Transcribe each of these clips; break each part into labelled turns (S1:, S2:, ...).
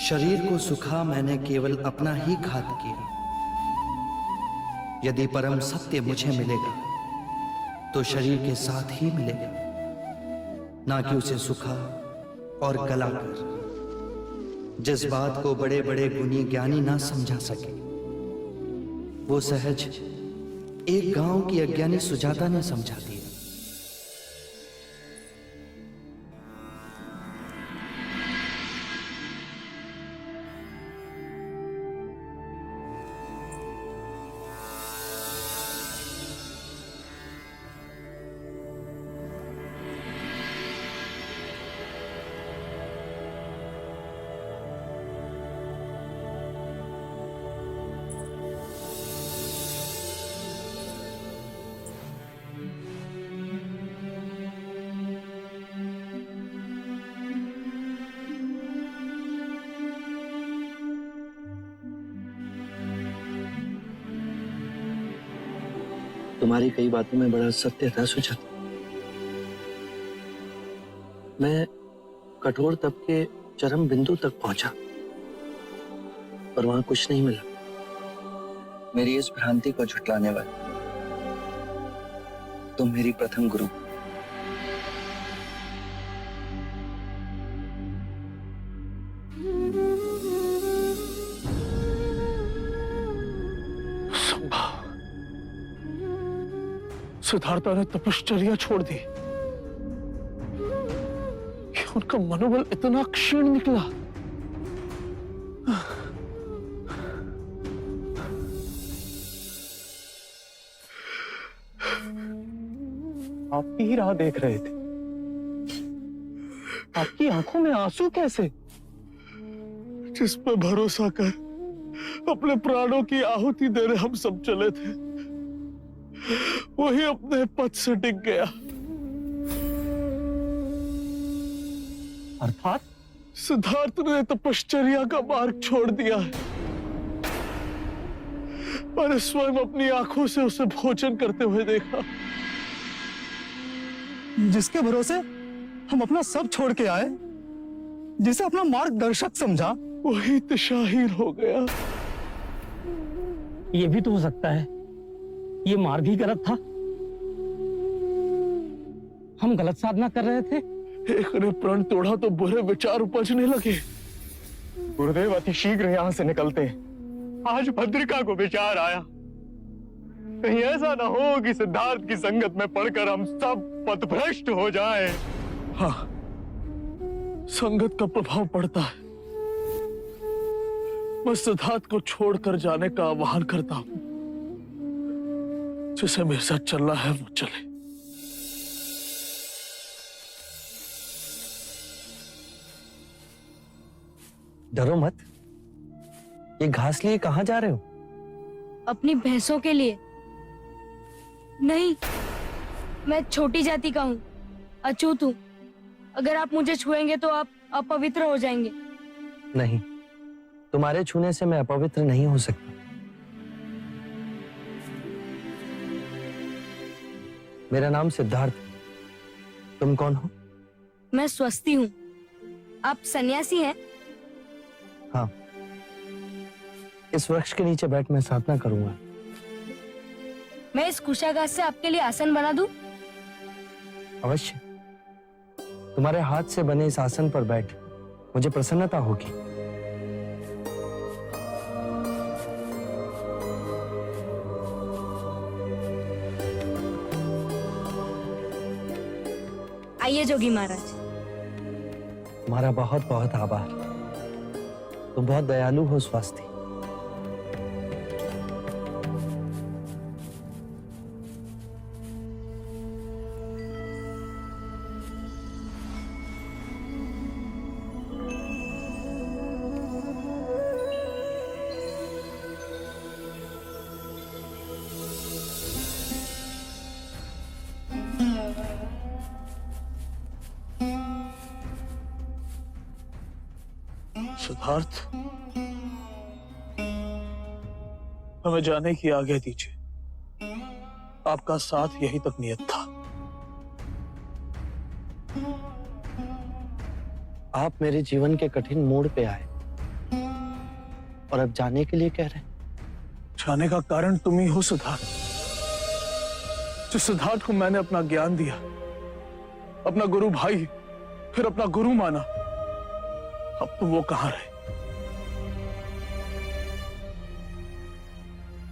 S1: शरीर को सुखा मैंने केवल अपना ही घात किया। यदि परम सत्य मुझे मिलेगा तो शरीर के साथ ही मिलेगा, ना कि उसे सुखा और गलाकर। जिस बात को बड़े बड़े गुणी ज्ञानी ना समझा सके, वो सहज एक गांव की अज्ञानी सुजाता ने समझा दिया।
S2: तुम्हारी कई बातों में बड़ा सत्य था सुजाता। मैं कठोर तप के चरम बिंदु तक पहुंचा, पर वहां कुछ नहीं मिला। मेरी इस भ्रांति को झुठलाने वाले तुम मेरी प्रथम गुरु।
S3: सिद्धार्थ ने तपश्चर्या छोड़ दी कि उनका मनोबल इतना क्षीण निकला। आप ही राह देख रहे थे, आपकी आंखों में आंसू कैसे? जिस पर भरोसा कर अपने प्राणों की आहुति देने हम सब चले थे, वही अपने पद से डिग गया। अर्थात सिद्धार्थ ने तपश्चर्या का मार्ग छोड़ दिया है। मैंने स्वयं अपनी आंखों से उसे भोजन करते हुए देखा।
S4: जिसके भरोसे हम अपना सब छोड़ के आए, जिसे अपना मार्गदर्शक समझा,
S3: वही दिशाहीन हो गया।
S5: ये भी तो हो सकता है ये मार्ग ही गलत था। हम गलत साधना कर रहे थे।
S3: एक ने प्रण तोड़ा तो बुरे विचार उपजने लगे।
S4: गुरुदेव अति शीघ्र यहाँ से निकलते हैं। आज भद्रिका को विचार आया, कहीं ऐसा ना हो कि सिद्धार्थ की संगत में पड़कर हम सब पथभ्रष्ट हो जाएं।
S3: हाँ, संगत का प्रभाव पड़ता है। मैं सिद्धार्थ को छोड़कर जाने का आह्वान करता हूं। जिसे मेरे साथ चलना है वो चले।
S2: डरो मत। ये घास लिए कहां जा रहे हो?
S6: अपनी भैंसों के लिए। नहीं, मैं छोटी जाति का हूँ, अछूत हूँ। अगर आप मुझे छुएंगे तो आप अपवित्र हो जाएंगे।
S2: नहीं, तुम्हारे छूने से मैं अपवित्र नहीं हो सकता। मेरा नाम सिद्धार्थ। तुम कौन हो?
S6: मैं स्वस्ति हूँ। आप सन्यासी हैं?
S2: हाँ, इस वृक्ष के नीचे बैठ मैं साधना करूंगा।
S6: मैं इस कुशागार से आपके लिए आसन बना दूं?
S2: अवश्य। तुम्हारे हाथ से बने इस आसन पर बैठ मुझे प्रसन्नता होगी।
S6: आइए जोगी महाराज।
S2: तुम्हारा बहुत बहुत आभार। तुम बहुत दयालु हो स्वास्थी।
S3: सिद्धार्थ, हमें जाने की आज्ञा दीजिए। आपका साथ यही तक नियत था।
S2: आप मेरे जीवन के कठिन मोड़ पे आए और अब जाने के लिए कह रहे हैं।
S3: जाने का कारण तुम ही हो सिद्धार्थ। जिस सिद्धार्थ को मैंने अपना ज्ञान दिया, अपना गुरु भाई, फिर अपना गुरु माना, अब तुम वो कहां रहे?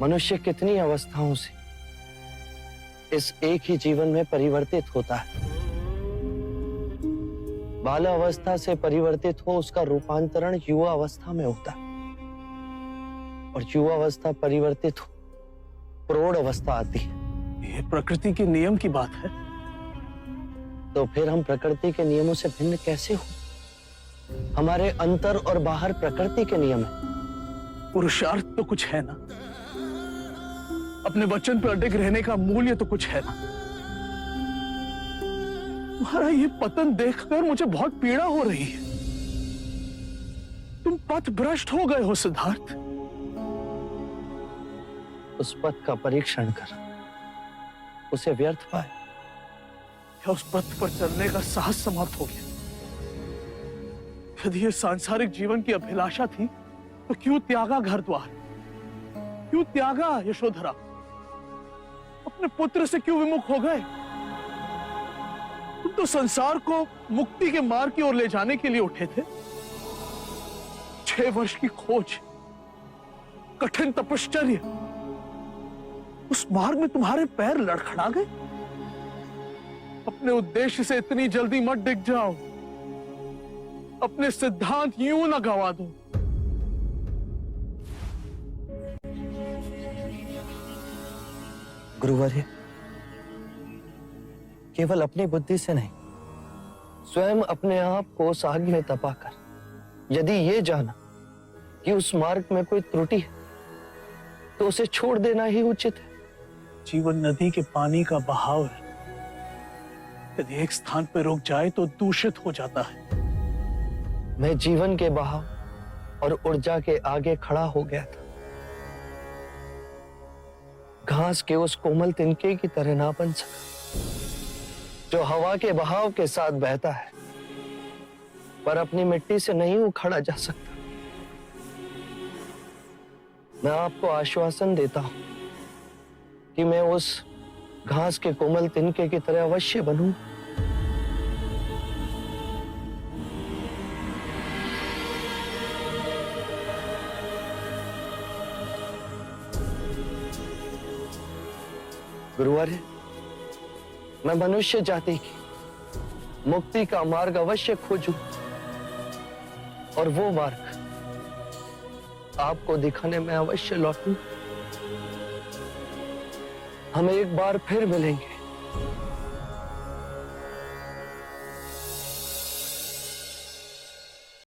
S2: मनुष्य कितनी अवस्थाओं से इस एक ही जीवन में परिवर्तित होता है। बाल अवस्था से परिवर्तित हो उसका रूपांतरण युवा अवस्था में होता है, और युवा अवस्था परिवर्तित हो प्रौढ़ अवस्था आती है।
S3: ये प्रकृति के नियम की बात है।
S2: तो फिर हम प्रकृति के नियमों से भिन्न कैसे हो? हमारे अंतर और बाहर प्रकृति के नियम है।
S3: पुरुषार्थ तो कुछ है ना, अपने वचन पर अडिग रहने का मूल्य तो कुछ है ना। तुम्हारा ये पतन देखकर मुझे बहुत पीड़ा हो रही है। तुम पथ भ्रष्ट हो गए हो सिद्धार्थ।
S2: उस पथ का परीक्षण कर उसे व्यर्थ पाए,
S3: या उस पथ पर चलने का साहस समाप्त हो गया? यदि ये सांसारिक जीवन की अभिलाषा थी तो क्यों त्यागा घर द्वार, क्यों त्यागा यशोधरा, अपने पुत्र से क्यों विमुख हो गए? तुम तो संसार को मुक्ति के मार्ग की ओर ले जाने के लिए उठे थे। 6 वर्ष की खोज, कठिन तपश्चर्य, उस मार्ग में तुम्हारे पैर लड़खड़ा गए। अपने उद्देश्य से इतनी जल्दी मत डिग जाओ, अपने सिद्धांत यूं ना गवा दो।
S2: गुरुवर्य, केवल अपनी बुद्धि से नहीं, स्वयं अपने आप को उस आग में तपाकर यदि ये जाना कि उस मार्ग में कोई त्रुटि है तो उसे छोड़ देना ही उचित है।
S3: जीवन नदी के पानी का बहाव है, यदि एक स्थान पर रुक जाए तो दूषित हो जाता है।
S2: मैं जीवन के बहाव और ऊर्जा के आगे खड़ा हो गया था, घास के उस कोमल तिनके की तरह ना बन सका जो हवा के बहाव के साथ बहता है पर अपनी मिट्टी से नहीं उखड़ा जा सकता। मैं आपको आश्वासन देता हूं कि मैं उस घास के कोमल तिनके की तरह अवश्य बनूं। गुरुवर्य, मैं मनुष्य जाति की मुक्ति का मार्ग अवश्य खोजूं, और वो मार्ग आपको दिखाने में अवश्य लौटूं। हम एक बार फिर मिलेंगे